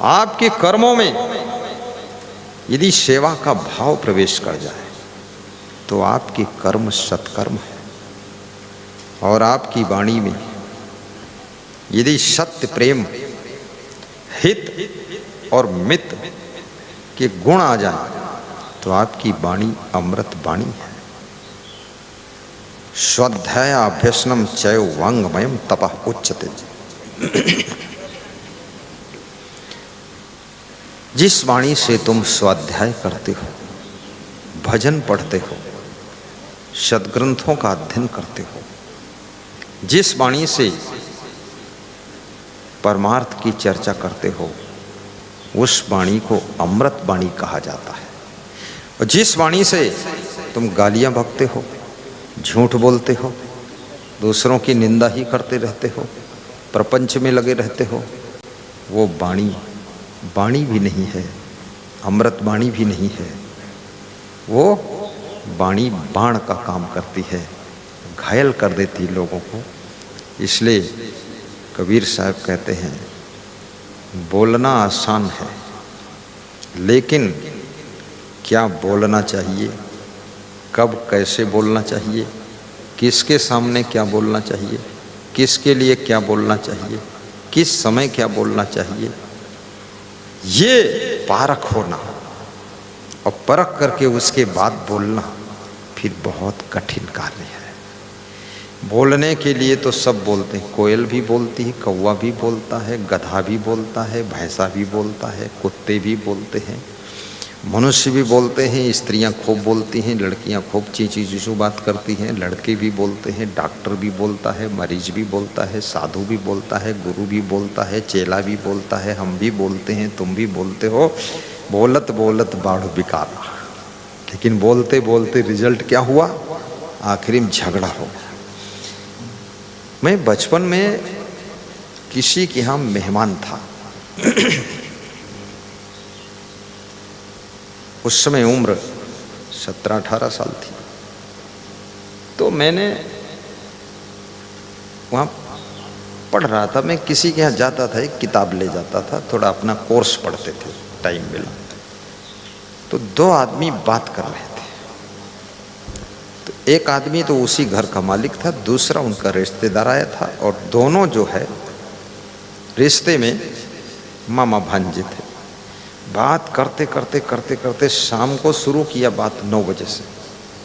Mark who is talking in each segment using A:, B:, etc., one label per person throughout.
A: आपके कर्मों में यदि सेवा का भाव प्रवेश कर जाए तो आपके कर्म सत्कर्म है। और आपकी वाणी में यदि सत्य, प्रेम, हित और मित के गुण आ जाए तो आपकी वाणी अमृत वाणी है। स्वाध्याय अभ्यसनम चैव वांगमयम तपः उच्यते। जिस वाणी से तुम स्वाध्याय करते हो, भजन पढ़ते हो, सद्ग्रंथों का अध्ययन करते हो, जिस वाणी से परमार्थ की चर्चा करते हो, उस वाणी को अमृत वाणी कहा जाता है। और जिस वाणी से तुम गालियां बकते हो, झूठ बोलते हो, दूसरों की निंदा ही करते रहते हो, प्रपंच में लगे रहते हो, वो वाणी वाणी भी नहीं है, अमृत वाणी भी नहीं है। वो वाणी बाण का काम करती है, घायल कर देती लोगों को। इसलिए कबीर साहब कहते हैं, बोलना आसान है, लेकिन क्या बोलना चाहिए, कब कैसे बोलना चाहिए, किसके सामने क्या बोलना चाहिए, किसके लिए क्या बोलना चाहिए, किस समय क्या बोलना चाहिए, ये पारख होना और परख करके उसके बाद बोलना फिर बहुत कठिन कार्य है। बोलने के लिए तो सब बोलते हैं, कोयल भी बोलती है, कौवा भी बोलता है, गधा भी बोलता है, भैंसा भी बोलता है, कुत्ते भी बोलते हैं, मनुष्य भी बोलते हैं, स्त्रियां खूब बोलती हैं, लड़कियां खूब चींची चीचू बात करती हैं, लड़के भी बोलते हैं, डॉक्टर भी बोलता है, मरीज भी बोलता है, साधु भी बोलता है, गुरु भी बोलता है, चेला भी बोलता है, हम भी बोलते हैं, तुम भी बोलते हो। बोलत बोलत बाढ़ बिकारा। लेकिन बोलते बोलते रिजल्ट क्या हुआ? आखिरी में झगड़ा हो गया। मैं बचपन में किसी के यहाँ मेहमान था। उस समय उम्र 17-18 साल थी। तो मैंने वहाँ पढ़ रहा था, मैं किसी के यहाँ जाता था, एक किताब ले जाता था, थोड़ा अपना कोर्स पढ़ते थे, टाइम मिला तो 2 आदमी बात कर रहे थे। तो एक आदमी तो उसी घर का मालिक था, दूसरा उनका रिश्तेदार आया था, और दोनों जो है रिश्ते में मामा भांजे थे। बात करते करते करते करते शाम को शुरू किया बात 9 बजे से,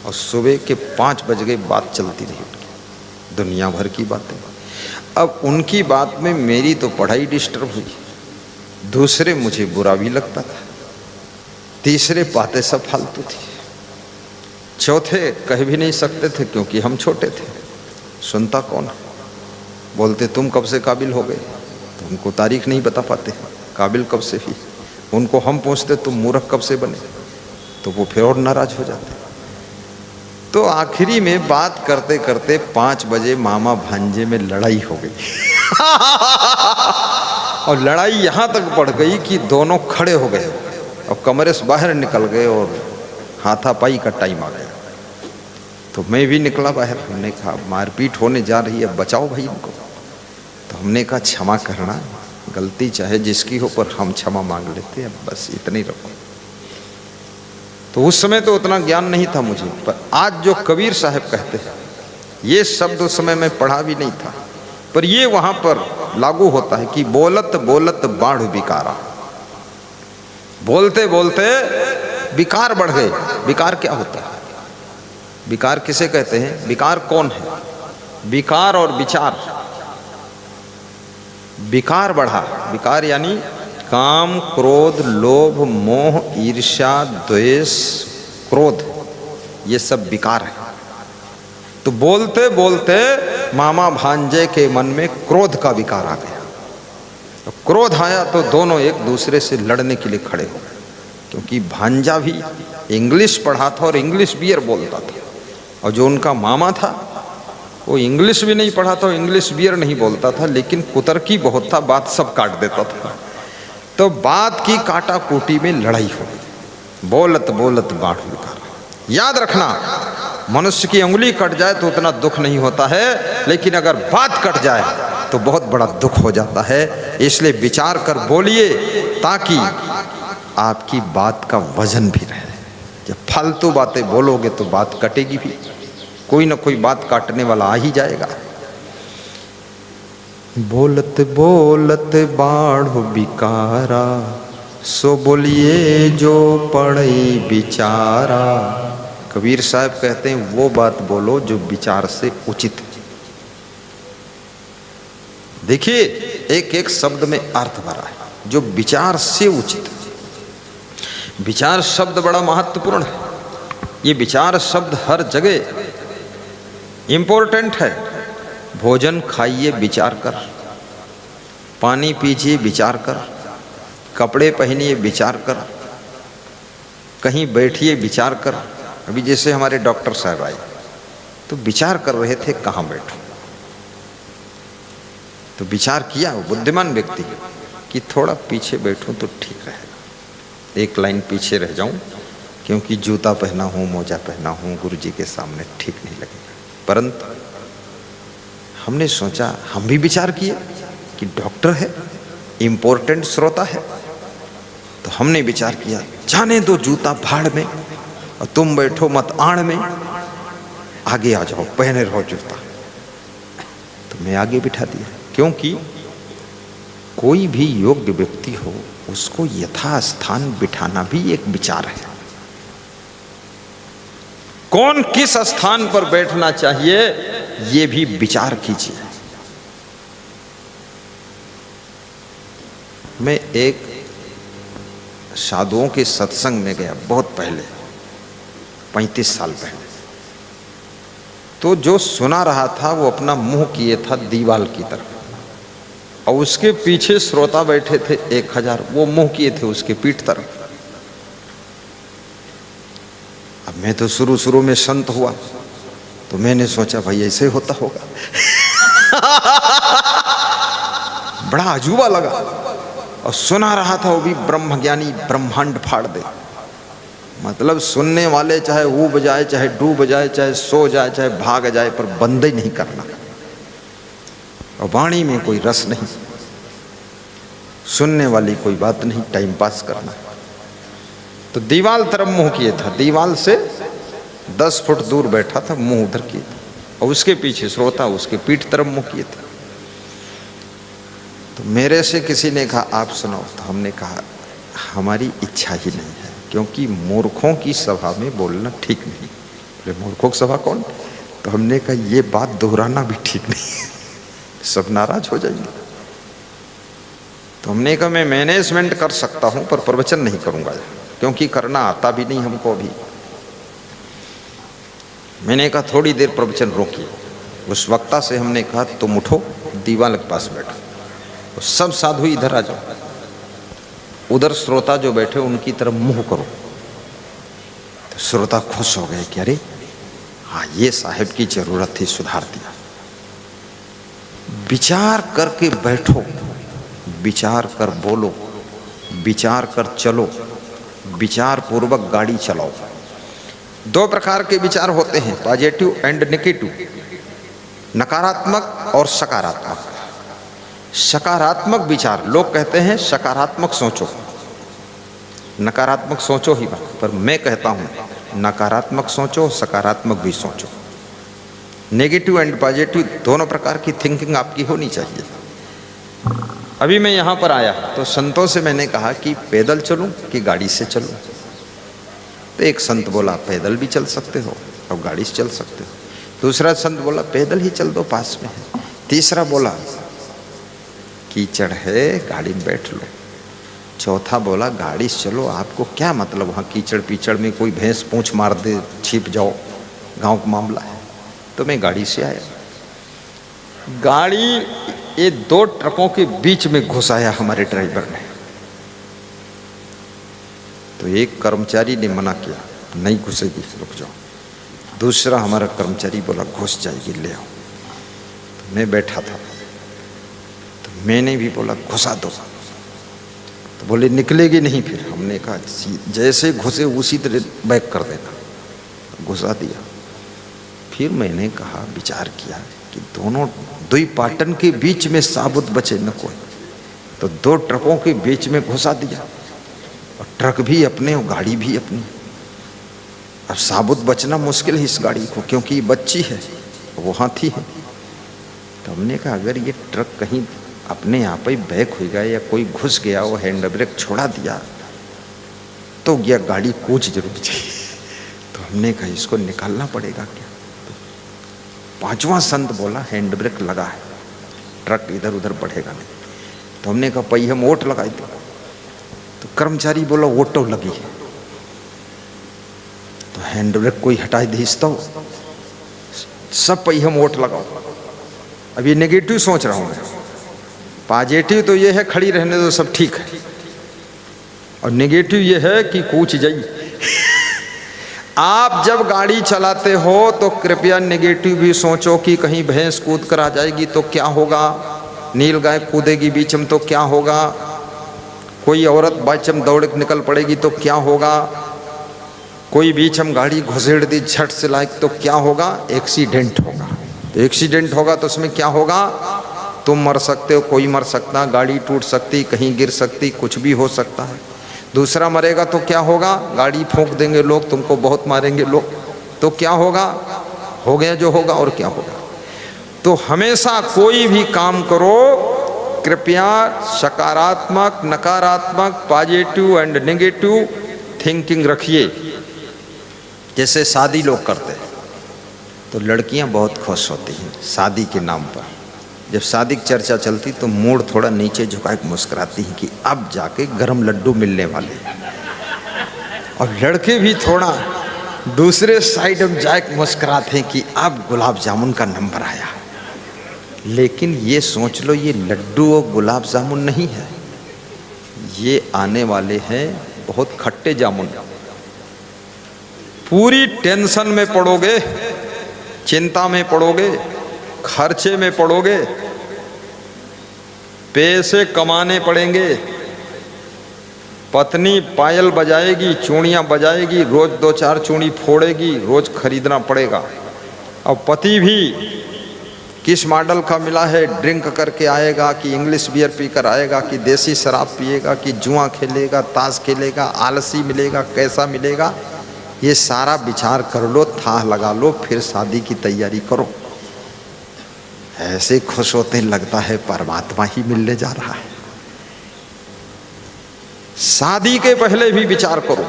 A: और सुबह के 5 बज गए, बात चलती रही उनकी, दुनिया भर की बातें। अब उनकी बात में मेरी तो पढ़ाई डिस्टर्ब हुई, दूसरे मुझे बुरा भी लगता था, तीसरे बातें सब फालतू थी, चौथे कह भी नहीं सकते थे क्योंकि हम छोटे थे, सुनता कौन। बोलते तुम कब से काबिल हो गए, तो उनको तारीख नहीं बता पाते, काबिल कब से हुई। उनको हम पूछते तुम मूर्ख कब से बने, तो वो फिर और नाराज हो जाते। तो आखिरी में बात करते करते 5 बजे मामा भांजे में लड़ाई हो गई। और लड़ाई यहाँ तक बढ़ गई कि दोनों खड़े हो गए और कमरे से बाहर निकल गए और हाथापाई का टाइम आ गया। तो मैं भी निकला बाहर, हमने कहा मारपीट होने जा रही है, बचाओ भाई इनको। तो हमने कहा क्षमा करना, गलती चाहे जिसकी हो, पर हम क्षमा मांग लेते हैं, बस इतनी रखो। तो उस समय तो उतना ज्ञान नहीं था मुझे, पर आज जो कबीर साहब कहते हैं, ये शब्द उस समय मैं पढ़ा भी नहीं था, पर ये वहां पर लागू होता है कि बोलत बोलत बाढ़ बिकारा। बोलते बोलते विकार बढ़ गए। विकार क्या होता है? विकार किसे कहते हैं? विकार कौन है? विकार और विचार। विकार बढ़ा, विकार यानी काम, क्रोध, लोभ, मोह, ईर्ष्या, द्वेष, क्रोध, ये सब विकार है। तो बोलते बोलते मामा भांजे के मन में क्रोध का विकार आ गया। तो क्रोध आया तो दोनों एक दूसरे से लड़ने के लिए खड़े हो गए, क्योंकि भांजा भी इंग्लिश पढ़ा था और इंग्लिश बियर बोलता था, और जो उनका मामा था वो इंग्लिश भी नहीं पढ़ा था, इंग्लिश बियर नहीं बोलता था, लेकिन कुतर्की बहुत था, बात सब काट देता था। तो बात की काटा कूटी में लड़ाई हो गई। बोलत बोलत बाढ़ बिकारा। याद रखना, मनुष्य की उंगली कट जाए तो उतना दुख नहीं होता है, लेकिन अगर बात कट जाए तो बहुत बड़ा दुख हो जाता है। इसलिए विचार कर बोलिए ताकि आपकी बात का वजन भी रहे। जब फालतू बातें बोलोगे तो बात कटेगी भी, कोई ना कोई बात काटने वाला आ ही जाएगा। बोलत बोलत बाढ़ बिकारा, सो बोलिए जो पड़े बिचारा। कबीर साहब कहते हैं वो बात बोलो जो विचार से उचित है। देखिए एक एक शब्द में अर्थ भरा है, जो विचार से उचित है। विचार शब्द बड़ा महत्वपूर्ण है। ये विचार शब्द हर जगह इंपॉर्टेंट है। भोजन खाइए विचार कर, पानी पीजिए विचार कर, कपड़े पहनिए विचार कर, कहीं बैठिए विचार कर। अभी जैसे हमारे डॉक्टर साहब आए तो विचार कर रहे थे कहाँ बैठूं, तो विचार किया वो बुद्धिमान व्यक्ति कि थोड़ा पीछे बैठूं तो ठीक रहेगा, एक लाइन पीछे रह जाऊं क्योंकि जूता पहना हूं, मोजा पहना हूं, गुरुजी के सामने ठीक नहीं लगेगा। परंतु हमने सोचा, हम भी विचार किए कि डॉक्टर है, इम्पोर्टेंट श्रोता है, तो हमने विचार किया जाने दो जूता भाड़ में और तुम बैठो मत आड़ में, आगे आ जाओ, पहने रहो जूता। तो मैं आगे बिठा दिया, क्योंकि कोई भी योग्य व्यक्ति हो उसको यथास्थान बिठाना भी एक विचार है। कौन किस स्थान पर बैठना चाहिए ये भी विचार कीजिए। मैं एक साधुओं के सत्संग में गया बहुत पहले, 35 साल पहले। तो जो सुना रहा था वो अपना मुंह किए था दीवाल की तरफ और उसके पीछे श्रोता बैठे थे 1000, वो मुंह किए थे उसके पीठ तरफ। अब मैं तो शुरू में संत हुआ तो मैंने सोचा भाई ऐसे होता होगा। बड़ा अजूबा लगा और सुना रहा था वो भी ब्रह्मज्ञानी, ब्रह्मांड फाड़ दे। मतलब सुनने वाले चाहे ऊब जाए, चाहे डूब जाए, चाहे सो जाए, चाहे भाग जाए, पर बंद ही नहीं करना। और वाणी में कोई रस नहीं, सुनने वाली कोई बात नहीं, टाइम पास करना। तो दीवाल तरफ मुंह किए था, दीवाल से 10 फुट दूर बैठा था, मुंह उधर किए था, और उसके पीछे श्रोता उसके पीठ तरफ मुंह किए थे। तो मेरे से किसी ने कहा आप सुनाओ, तो हमने कहा हमारी इच्छा ही नहीं है, क्योंकि मूर्खों की सभा में बोलना ठीक नहीं। बोले मूर्खों की सभा कौन? तो हमने कहा ये बात दोहराना भी ठीक नहीं, सब नाराज हो जाएंगे। तो हमने कहा मैं मैनेजमेंट कर सकता हूं पर प्रवचन नहीं करूंगा, क्योंकि करना आता भी नहीं हमको अभी। मैंने कहा थोड़ी देर प्रवचन रोकिए। उस वक्ता से हमने कहा तुम उठो, दीवाल के पास बैठो, तो सब साधु इधर आ जाओ, उधर श्रोता जो बैठे उनकी तरफ मुंह करो। तो श्रोता खुश हो गए कि अरे हाँ ये साहब की जरूरत थी, सुधार दिया। विचार करके बैठो, विचार कर बोलो, विचार कर चलो, विचार पूर्वक गाड़ी चलाओ। 2 प्रकार के विचार होते हैं, पॉजिटिव एंड नेगेटिव, नकारात्मक और सकारात्मक। सकारात्मक विचार, लोग कहते हैं सकारात्मक सोचो, नकारात्मक सोचो ही बात, पर मैं कहता हूं नकारात्मक सोचो, सकारात्मक भी सोचो। नेगेटिव एंड पॉजिटिव दोनों प्रकार की थिंकिंग आपकी होनी चाहिए। अभी मैं यहाँ पर आया तो संतों से मैंने कहा कि पैदल चलूं कि गाड़ी से चलूं। तो एक संत बोला पैदल भी चल सकते हो और गाड़ी से चल सकते हो। दूसरा संत बोला पैदल ही चल दो, पास में है। तीसरा बोला कीचड़ है, गाड़ी में बैठ लो। चौथा बोला गाड़ी से चलो, आपको क्या मतलब वहाँ कीचड़ पीचड़ में कोई भैंस पूंछ मार दे, छिप जाओ, गांव का मामला है। तो मैं गाड़ी से आया। गाड़ी ये 2 ट्रकों के बीच में घुसाया हमारे ड्राइवर ने। तो एक कर्मचारी ने मना किया, नहीं घुसेगी, रुक जाओ। दूसरा हमारा कर्मचारी बोला घुस जाएगी, ले आओ। तो मैं बैठा था, तो मैंने भी बोला घुसा दो। तो बोले निकलेगी नहीं। फिर हमने कहा जैसे घुसे उसी तरह बैक कर देना। घुसा दिया। फिर मैंने कहा, विचार किया कि दोनों दुई पाटन के बीच में साबुत बचे न कोई, तो दो ट्रकों के बीच में घुसा दिया, और ट्रक भी अपने और गाड़ी भी अपनी। अब साबुत बचना मुश्किल है इस गाड़ी को, क्योंकि ये बच्ची है, वो हाथी है। तो हमने कहा अगर ये ट्रक कहीं अपने आप ही बैक हो गया या कोई घुस गया, वो हैंड ब्रेक छोड़ा दिया, तो यह गाड़ी कूच जरूर जाएगी। तो हमने कहा इसको निकालना पड़ेगा क्या। तो पांचवा संत बोला हैंड ब्रेक लगा है, ट्रक इधर उधर बढ़ेगा नहीं। तो हमने कहा पहिए हम ओट लगाई दो। तो कर्मचारी बोला ओटो लगी है। तो हैंड ब्रेक कोई हटाई दीस्ता हो, सब पहिए हम ओट लगाओ। अब ये नेगेटिव सोच रहा हूं मैं, पॉजिटिव तो ये है खड़ी रहने दो सब ठीक है, और नेगेटिव ये है कि कूच जाई। आप जब गाड़ी चलाते हो तो कृपया नेगेटिव भी सोचो कि कहीं भैंस कूद कर आ जाएगी तो क्या होगा, नील गाय कूदेगी बीच में तो क्या होगा, कोई औरत बीच में दौड़ के निकल पड़ेगी तो क्या होगा, कोई बीच में गाड़ी घुसेड़ दी झट से लायक तो क्या होगा, एक्सीडेंट होगा। तो एक्सीडेंट होगा तो उसमें क्या होगा, तुम मर सकते हो, कोई मर सकता, गाड़ी टूट सकती, कहीं गिर सकती, कुछ भी हो सकता है। दूसरा मरेगा तो क्या होगा, गाड़ी फूंक देंगे लोग, तुमको बहुत मारेंगे लोग, तो क्या होगा, हो गया जो होगा और क्या होगा। तो हमेशा कोई भी काम करो कृपया सकारात्मक, नकारात्मक, पॉजिटिव एंड नेगेटिव थिंकिंग रखिए। जैसे शादी लोग करते हैं तो लड़कियां बहुत खुश होती हैं शादी के नाम पर। जब शादी की चर्चा चलती तो मूड थोड़ा नीचे झुका के मुस्कुराती हैं कि अब जाके गरम लड्डू मिलने वाले, और लड़के भी थोड़ा दूसरे साइड में जाके मुस्कुराते हैं कि अब गुलाब जामुन का नंबर आया। लेकिन ये सोच लो ये लड्डू और गुलाब जामुन नहीं है, ये आने वाले हैं बहुत खट्टे जामुन। पूरी टेंशन में पड़ोगे, चिंता में पड़ोगे, खर्चे में पड़ोगे, पैसे कमाने पड़ेंगे, पत्नी पायल बजाएगी, चूड़ियां बजाएगी, रोज 2-4 चूड़ी फोड़ेगी, रोज खरीदना पड़ेगा। और पति भी किस मॉडल का मिला है, ड्रिंक करके आएगा कि इंग्लिश बियर पीकर आएगा कि देसी शराब पिएगा कि जुआ खेलेगा, ताश खेलेगा, आलसी मिलेगा, कैसा मिलेगा, ये सारा विचार कर लो, था लगा लो, फिर शादी की तैयारी करो। ऐसे खुश होते लगता है परमात्मा ही मिलने जा रहा है। शादी के पहले भी विचार करो।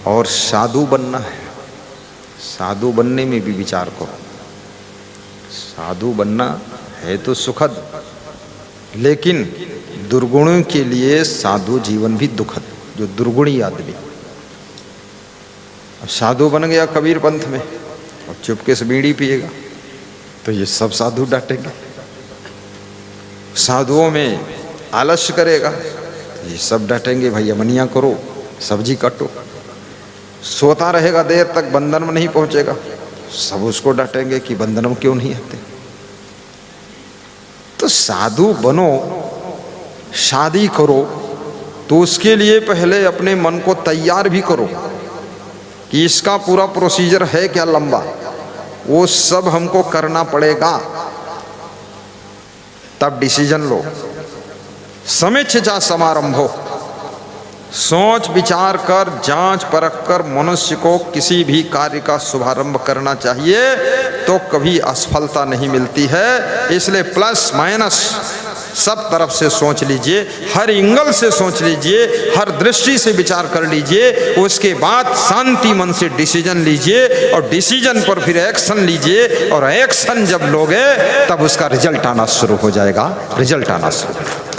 A: और साधु बनना है, साधु बनने में भी विचार करो। साधु बनना है तो सुखद, लेकिन दुर्गुणों के लिए साधु जीवन भी दुखद। जो दुर्गुणी आदमी अब साधु बन गया कबीर पंथ में और चुपके से बीड़ी पिएगा तो ये सब साधु डांटेंगे। साधुओं में आलस्य करेगा तो ये सब डांटेंगे, भाई अमनिया करो, सब्जी काटो। सोता रहेगा देर तक, बंधन में नहीं पहुंचेगा, सब उसको डांटेंगे कि बंधन में क्यों नहीं आते। तो साधु बनो, शादी करो तो उसके लिए पहले अपने मन को तैयार भी करो कि इसका पूरा प्रोसीजर है क्या लंबा, वो सब हमको करना पड़ेगा, तब डिसीजन लो। समीक्षा समारंभो, सोच विचार कर, जांच परख कर मनुष्य को किसी भी कार्य का शुभारंभ करना चाहिए, तो कभी असफलता नहीं मिलती है। इसलिए प्लस माइनस सब तरफ से सोच लीजिए, हर एंगल से सोच लीजिए, हर दृष्टि से विचार कर लीजिए, उसके बाद शांति मन से डिसीजन लीजिए, और डिसीजन पर फिर एक्शन लीजिए, और एक्शन जब लोगे तब उसका रिजल्ट आना शुरू हो जाएगा, रिजल्ट आना शुरू।